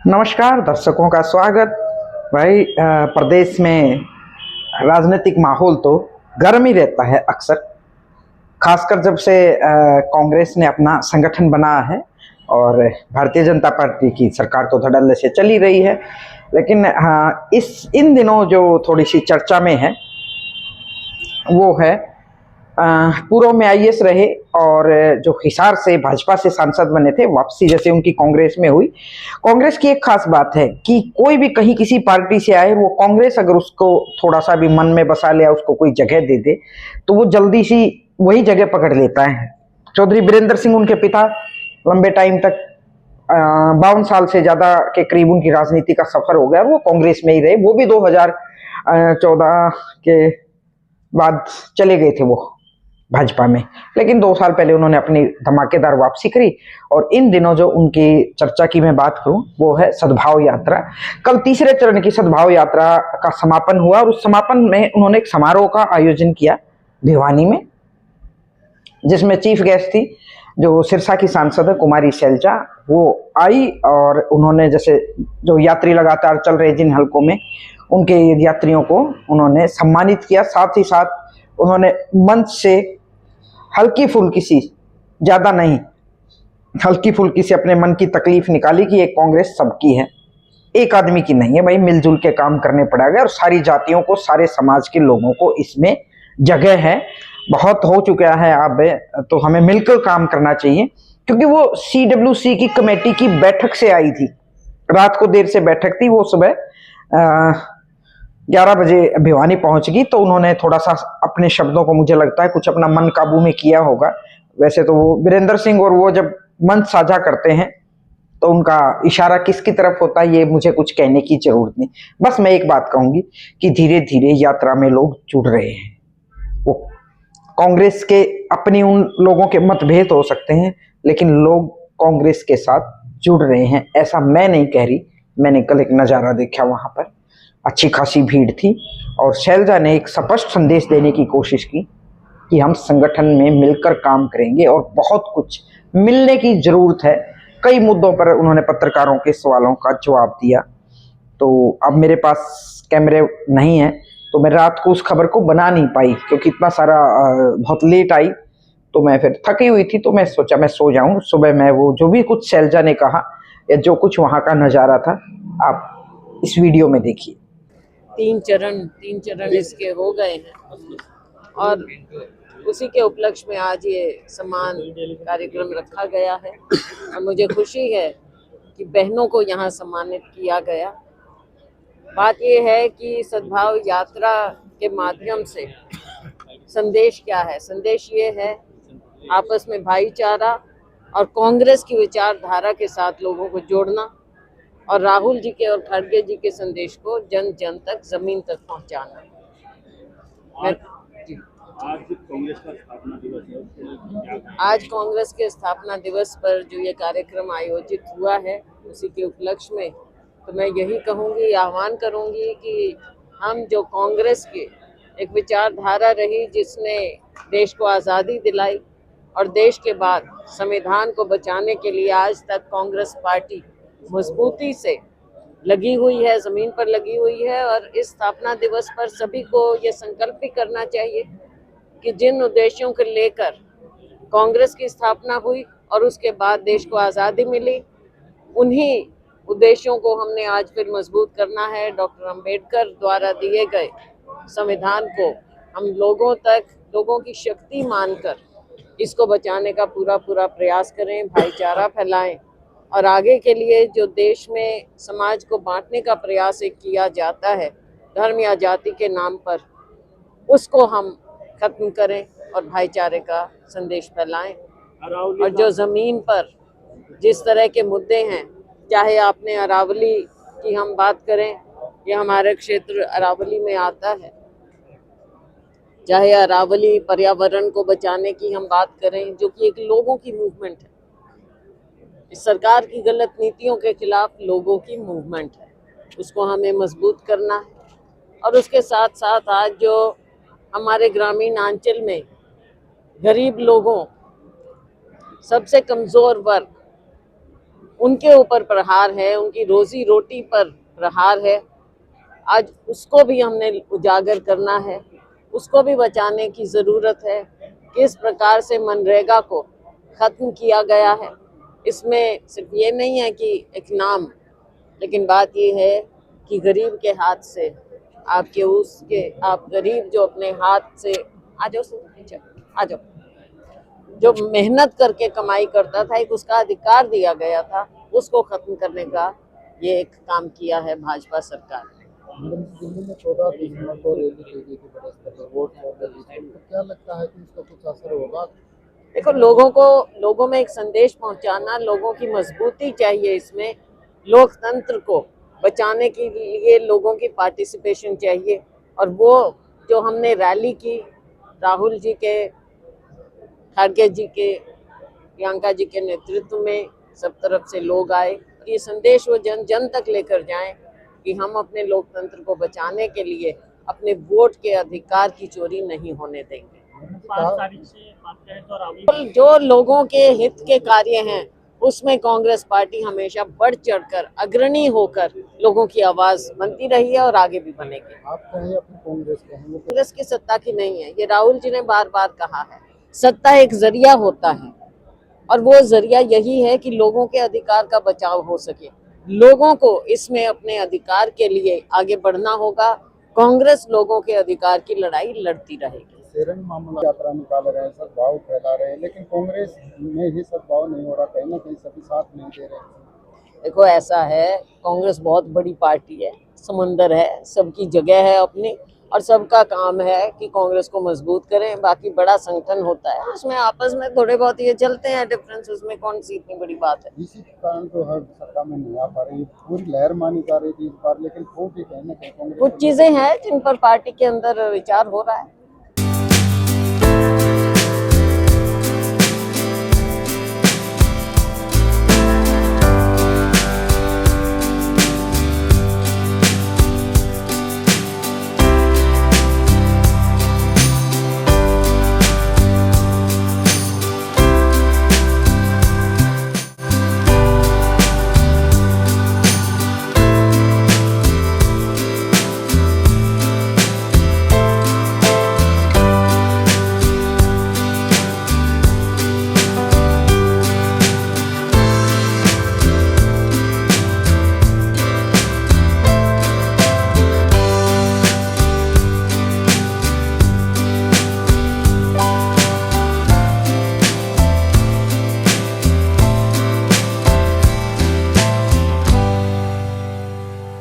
नमस्कार दर्शकों का स्वागत। भाई प्रदेश में राजनीतिक माहौल तो गर्म ही रहता है अक्सर, खासकर जब से कांग्रेस ने अपना संगठन बनाया है और भारतीय जनता पार्टी की सरकार तो धड़ल्ले से चली रही है। लेकिन इन दिनों जो थोड़ी सी चर्चा में है वो है पूर्व में आईएएस रहे और जो हिसार से भाजपा से सांसद बने थे, वापसी जैसे उनकी कांग्रेस में हुई। कांग्रेस की एक खास बात है कि कोई भी कहीं किसी पार्टी से आए, वो कांग्रेस अगर उसको थोड़ा सा भी मन में बसा लिया, उसको कोई जगह दे दे तो वो जल्दी सी वही जगह पकड़ लेता है। चौधरी बीरेंद्र सिंह उनके पिता लंबे टाइम तक 52 साल से ज्यादा के करीब उनकी राजनीति का सफर हो गया और वो कांग्रेस में ही रहे। वो भी 2014 के बाद चले गए थे वो भाजपा में, लेकिन 2 साल पहले उन्होंने अपनी धमाकेदार वापसी करी। और इन दिनों जो उनकी चर्चा की मैं बात करूं वो है सद्भाव यात्रा। कल तीसरे चरण की सद्भाव यात्रा का समापन हुआ और उस समापन में उन्होंने एक समारोह का आयोजन किया भिवानी में, जिसमें चीफ गेस्ट थी जो सिरसा की सांसद है कुमारी शैलजा। वो आई और उन्होंने जैसे जो यात्री लगातार चल रहे जिन हलकों में, उनके यात्रियों को उन्होंने सम्मानित किया। साथ ही साथ उन्होंने मंच से हल्की फुल्की सी, ज्यादा नहीं, हल्की फुल्की सी अपने मन की तकलीफ निकाली कि ये कांग्रेस सबकी है, एक आदमी की नहीं है भाई, मिलजुल के काम करने पड़ेगा और सारी जातियों को, सारे समाज के लोगों को इसमें जगह है। बहुत हो चुका है अब, तो हमें मिलकर काम करना चाहिए। क्योंकि वो CWC की कमेटी की बैठक से आई थी, रात को देर से बैठक थी, वो सुबह 11 बजे भिवानी पहुंच गई। तो उन्होंने थोड़ा सा अपने शब्दों को, मुझे लगता है, कुछ अपना मन काबू में किया होगा। वैसे तो वो बीरेंद्र सिंह और वो जब मंच साझा करते हैं तो उनका इशारा किसकी तरफ होता है ये मुझे कुछ कहने की जरूरत नहीं। बस मैं एक बात कहूंगी कि धीरे धीरे यात्रा में लोग जुड़ रहे हैं। वो कांग्रेस के अपनी उन लोगों के मतभेद हो सकते हैं, लेकिन लोग कांग्रेस के साथ जुड़ रहे हैं, ऐसा मैं नहीं कह रही। मैंने कल एक नजारा देखा, वहां पर अच्छी खासी भीड़ थी और शैलजा ने एक स्पष्ट संदेश देने की कोशिश की कि हम संगठन में मिलकर काम करेंगे और बहुत कुछ मिलने की जरूरत है। कई मुद्दों पर उन्होंने पत्रकारों के सवालों का जवाब दिया। तो अब मेरे पास कैमरे नहीं है तो मैं रात को उस खबर को बना नहीं पाई, क्योंकि इतना सारा बहुत लेट आई, तो मैं फिर थकी हुई थी, तो मैं सोचा मैं सो जाऊं। सुबह मैं वो जो भी कुछ शैलजा ने कहा या जो कुछ वहां का नजारा था, आप इस वीडियो में देखिए। तीन चरण इसके हो गए हैं और उसी के उपलक्ष्य में आज ये सम्मान कार्यक्रम रखा गया है और मुझे खुशी है कि बहनों को यहाँ सम्मानित किया गया। बात ये है कि सद्भाव यात्रा के माध्यम से संदेश क्या है? संदेश ये है आपस में भाईचारा और कांग्रेस की विचारधारा के साथ लोगों को जोड़ना और राहुल जी के और खड़गे जी के संदेश को जन जन तक, जमीन तक पहुंचाना। आज कांग्रेस के स्थापना दिवस पर जो ये कार्यक्रम आयोजित हुआ है, उसी के उपलक्ष्य में तो मैं यही कहूंगी, आह्वान करूंगी कि हम जो कांग्रेस के एक विचारधारा रही जिसने देश को आज़ादी दिलाई और देश के बाद संविधान को बचाने के लिए आज तक कांग्रेस पार्टी मजबूती से लगी हुई है, जमीन पर लगी हुई है। और इस स्थापना दिवस पर सभी को ये संकल्प भी करना चाहिए कि जिन उद्देश्यों को लेकर कांग्रेस की स्थापना हुई और उसके बाद देश को आज़ादी मिली, उन्हीं उद्देश्यों को हमने आज फिर मजबूत करना है। डॉक्टर अंबेडकर द्वारा दिए गए संविधान को हम लोगों तक, लोगों की शक्ति मानकर इसको बचाने का पूरा प्रयास करें, भाईचारा फैलाएं और आगे के लिए जो देश में समाज को बांटने का प्रयास किया जाता है धर्म या जाति के नाम पर, उसको हम खत्म करें और भाईचारे का संदेश फैलाएं। और जो ज़मीन पर जिस तरह के मुद्दे हैं, चाहे आपने अरावली की हम बात करें, ये हमारे क्षेत्र अरावली में आता है, चाहे अरावली पर्यावरण को बचाने की हम बात करें, जो कि एक लोगों की मूवमेंट है, इस सरकार की गलत नीतियों के खिलाफ लोगों की मूवमेंट है, उसको हमें मजबूत करना है। और उसके साथ साथ आज जो हमारे ग्रामीण अंचल में गरीब लोगों, सबसे कमज़ोर वर्ग उनके ऊपर प्रहार है, उनकी रोजी रोटी पर प्रहार है। आज उसको भी हमने उजागर करना है, उसको भी बचाने की ज़रूरत है। किस प्रकार से मनरेगा को ख़त्म किया गया है, इसमें सिर्फ ये नहीं है कि एक नाम, लेकिन बात ये है कि गरीब के हाथ से आप गरीब जो अपने हाथ से आ जाओ जो मेहनत करके कमाई करता था, एक उसका अधिकार दिया गया था, उसको खत्म करने का ये एक काम किया है भाजपा सरकार ने। दिल्ली में 14 दिसंबर को रैली की गई थी बड़े स्तर पर वोट तो क्या लगता है कि इसका कुछ असर होगा? देखो, लोगों में एक संदेश पहुंचाना, लोगों की मजबूती चाहिए इसमें। लोकतंत्र को बचाने के लिए लोगों की पार्टिसिपेशन चाहिए, और वो जो हमने रैली की, राहुल जी के, खड़गे जी के, प्रियंका जी के नेतृत्व में सब तरफ से लोग आए, और ये संदेश वो जन जन तक लेकर जाएं कि हम अपने लोकतंत्र को बचाने के लिए अपने वोट के अधिकार की चोरी नहीं होने देंगे। 5 तारीख से बात करें तो राहुल जो लोगों के हित के कार्य हैं, उसमें कांग्रेस पार्टी हमेशा बढ़ चढ़कर, अग्रणी होकर लोगों की आवाज बनती रही है और आगे भी बनेगी। आप कहें अपनी कांग्रेस कहें वो कांग्रेस की सत्ता की नहीं है, ये राहुल जी ने बार बार कहा है। सत्ता एक जरिया होता है, और वो जरिया यही है कि लोगों के अधिकार का बचाव हो सके। लोगों को इसमें अपने अधिकार के लिए आगे बढ़ना होगा। कांग्रेस लोगों के अधिकार की लड़ाई लड़ती रहेगी। शेरन मामला यात्रा निकाल रहे हैं, सद्भाव फैला रहे हैं, लेकिन कांग्रेस में ही सद्भाव नहीं हो रहा, कहीं ना कहीं सभी साथ नहीं दे रहे हैं। देखो, ऐसा है, कांग्रेस बहुत बड़ी पार्टी है, समंदर है, सबकी जगह है अपनी, और सबका काम है कि कांग्रेस को मजबूत करें। बाकी बड़ा संगठन होता है, उसमें आपस में थोड़े बहुत ये चलते हैं डिफरेंस, उसमें कौन सी इतनी बड़ी बात है। इसी कारण तो हर सत्ता में नहीं आ पा रही, पूरी लहर मानी जा रही थी इस बार, लेकिन वो भी कहीं ना कहीं कांग्रेस कुछ चीजें हैं जिन पर पार्टी के अंदर विचार हो रहा है।